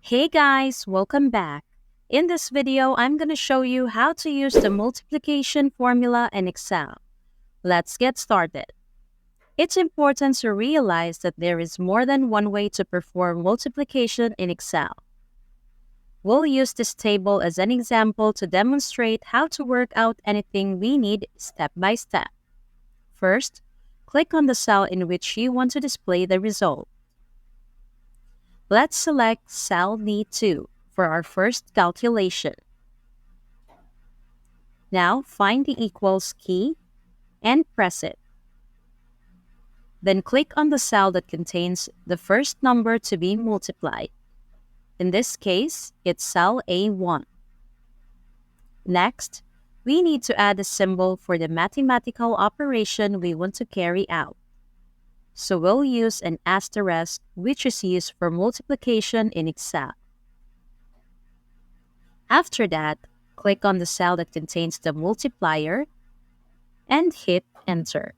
Hey guys, welcome back. In this video, I'm going to show you how to use the multiplication formula in Excel. Let's get started. It's important to realize that there is more than one way to perform multiplication in Excel. We'll use this table as an example to demonstrate how to work out anything we need step by step. First, click on the cell in which you want to display the result. Let's select cell D2 for our first calculation. Now find the equals key and press it. Then click on the cell that contains the first number to be multiplied. In this case, it's cell A1. Next, we need to add a symbol for the mathematical operation we want to carry out. So we'll use an asterisk, which is used for multiplication in Excel. After that, click on the cell that contains the multiplier and hit Enter.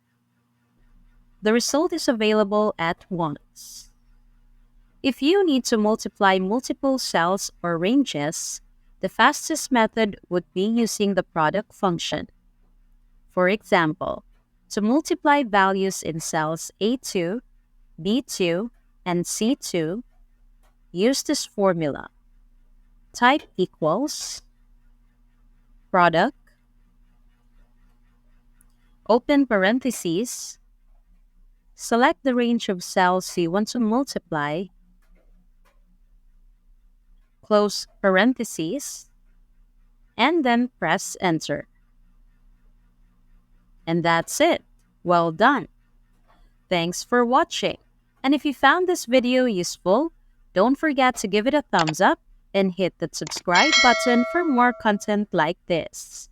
The result is available at once. If you need to multiply multiple cells or ranges, the fastest method would be using the product function. For example, to multiply values in cells A2, B2, and C2, use this formula. Type equals, product, open parentheses, select the range of cells you want to multiply, close parentheses, and then press Enter. And that's it. Well done. Thanks for watching. And if you found this video useful, don't forget to give it a thumbs up and hit the subscribe button for more content like this.